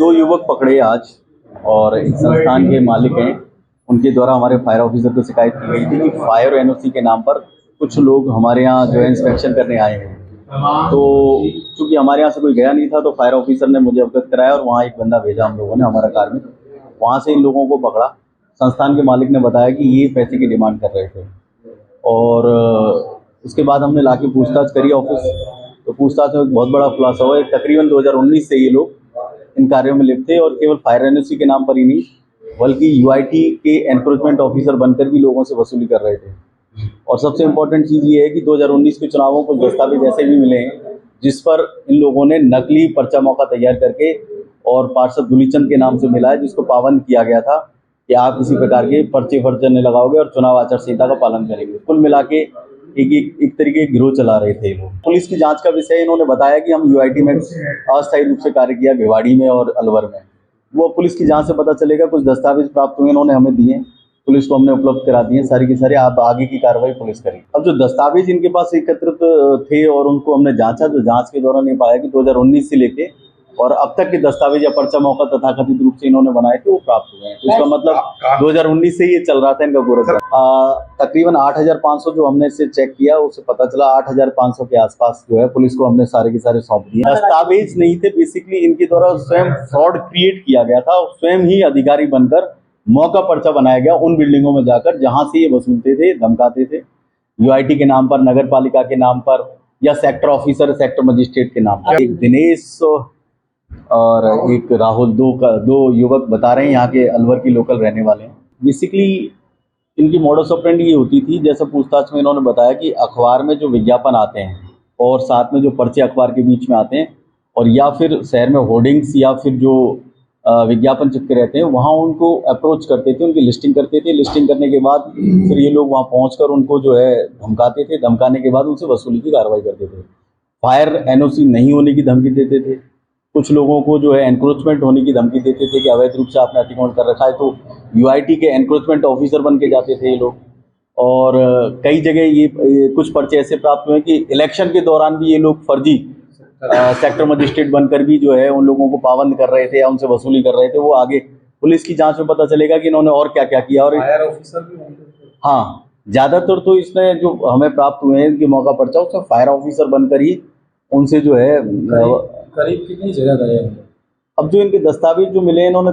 दो युवक पकड़े आज और एक संस्थान के मालिक हैं, उनके द्वारा हमारे फायर ऑफिसर को शिकायत की गई थी कि फायर एनओसी के नाम पर कुछ लोग हमारे यहाँ जो है इंस्पेक्शन करने आए हैं। तो चूंकि हमारे यहाँ से कोई गया नहीं था तो फायर ऑफिसर ने मुझे अवगत कराया और वहाँ एक बंदा भेजा हम लोगों ने, हमारा कार्मिक, वहाँ से इन लोगों को पकड़ा। संस्थान के मालिक ने बताया कि ये पैसे की डिमांड कर रहे थे और उसके बाद हमने लाके पूछताछ करी ऑफिस, तो पूछताछ में बहुत बड़ा खुलासा हुआ। तकरीबन 2019 से ये लोग इन कार्यों में लिप्त थे और केवल फायर एनओसी के नाम पर ही नहीं बल्कि यूआईटी के एनक्रोचमेंट ऑफिसर बनकर भी लोगों से वसूली कर रहे थे। और सबसे इम्पोर्टेंट चीज़ ये है कि 2019 के चुनावों को दस्तावेज ऐसे भी मिले हैं जिस पर इन लोगों ने नकली पर्चा मौका तैयार करके और पार्षद दुलीचंद के नाम से मिला है, जिसको पाबंद किया गया था कि आप इसी प्रकार के पर्चे नहीं लगाओगे और चुनाव आचार संहिता का पालन करेंगे। कुल मिला के एक तरीके के गिरोह चला रहे थे लोग। पुलिस की जांच का विषय इन्होंने बताया कि हम यूआईटी में अस्थायी रूप से कार्य किया, भिवाड़ी में और अलवर में। वो पुलिस की जांच से पता चलेगा। कुछ दस्तावेज प्राप्त हुए, इन्होंने हमें दिए, पुलिस को हमने उपलब्ध करा दिए सारी की सारी। आप आगे की कार्रवाई पुलिस करेगी। अब जो दस्तावेज इनके पास एकत्रित थे और उनको हमने जांचा, जो जांच के दौरान ये पाया कि 2019 से लेके और अब तक के दस्तावेज या पर्चा मौका तथाकथित रूप से इन्होंने बनाए थे वो प्राप्त हुए हैं। तो इसका मतलब 2019 से ये चल रहा था इनका पूरा। तकरीबन 8,500 जो हमने इससे चेक किया उससे पता चला 8,500 के आसपास जो है पुलिस को हमने सारे के सारे सौंप दिए। दस्तावेज नहीं थे, बेसिकली इनके द्वारा स्वयं फ्रॉड क्रिएट किया गया था। स्वयं ही अधिकारी बनकर मौका पर्चा बनाया गया उन बिल्डिंगों में जाकर जहां से ये वसूलते थे, धमकाते थे, यूआईटी के नाम पर, नगर पालिका के नाम पर या सेक्टर ऑफिसर, सेक्टर मजिस्ट्रेट के नाम पर। एक दिनेश और एक राहुल, दो युवक बता रहे हैं, यहाँ के अलवर की लोकल रहने वाले हैं। बेसिकली इनकी मॉडस ऑपरेंडी ये होती थी, जैसे पूछताछ में इन्होंने बताया कि अखबार में जो विज्ञापन आते हैं और साथ में जो पर्चे अखबार के बीच में आते हैं और या फिर शहर में होर्डिंग्स या फिर जो विज्ञापन चिपके रहते हैं वहाँ उनको अप्रोच करते थे, उनकी लिस्टिंग करते थे। लिस्टिंग करने के बाद फिर ये लोग वहाँ पहुँचकर उनको जो है धमकाते थे। धमकाने के बाद उनसे वसूली की कार्रवाई करते थे। फायर एनओसी नहीं होने की धमकी देते थे। कुछ लोगों को जो है एनक्रोचमेंट होने की धमकी देते थे कि अवैध रूप से आपने अतिक्रमण कर रखा है, तो यूआईटी के एनक्रोचमेंट ऑफिसर बन के जाते थे ये लोग। और कई जगह ये कुछ पर्चे ऐसे प्राप्त हुए कि इलेक्शन के दौरान भी ये लोग फर्जी सेक्टर मजिस्ट्रेट बनकर भी जो है उन लोगों को पाबंद कर रहे थे या उनसे वसूली कर रहे थे। वो आगे पुलिस की जांच में पता चलेगा कि इन्होंने और क्या क्या किया। और फायर ऑफिसर भी होंगे। हाँ, ज्यादातर तो इसमें जो हमें प्राप्त हुए हैं कि मौका पर्चा उसमें फायर ऑफिसर बनकर ही उनसे जो है करीब कितनी जगह गए? अब जो इनके दस्तावेज जो मिले हैं इन्होंने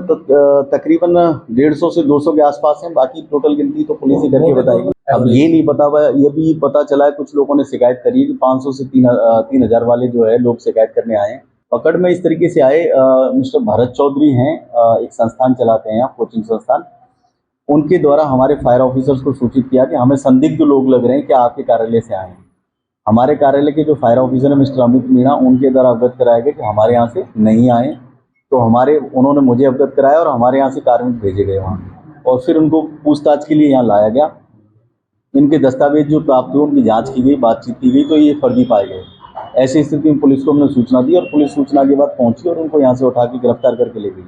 तकरीबन 150 से 200 के आसपास हैं। बाकी टोटल गिनती तो पुलिस ही करके बताएगी। अब ये नहीं पता हुआ, ये भी पता चला है कुछ लोगों ने शिकायत करी है कि 500 से 3,000 वाले जो है लोग शिकायत करने आए हैं। पकड़ में इस तरीके से आए। मिस्टर भरत चौधरी हैं, एक संस्थान चलाते हैं यहाँ, कोचिंग संस्थान। उनके द्वारा हमारे फायर ऑफिसर्स को सूचित किया कि हमें संदिग्ध लोग लग रहे हैं, क्या आपके कार्यालय से आए हैं। हमारे कार्यालय के जो फायर ऑफिसर है मिस्टर अमित मीणा, उनके द्वारा अवगत कराया गया कि हमारे यहाँ से नहीं आए। तो उन्होंने मुझे अवगत कराया और हमारे यहाँ से कार्मिक भेजे गए वहाँ और फिर उनको पूछताछ के लिए यहाँ लाया गया। इनके दस्तावेज जो प्राप्त हुए उनकी जांच की गई, बातचीत की गई, तो ये फर्जी पाए गए। ऐसी स्थिति में पुलिस को हमने सूचना दी और पुलिस सूचना के बाद पहुंची और उनको यहाँ से उठा के गिरफ्तार करके ले गई।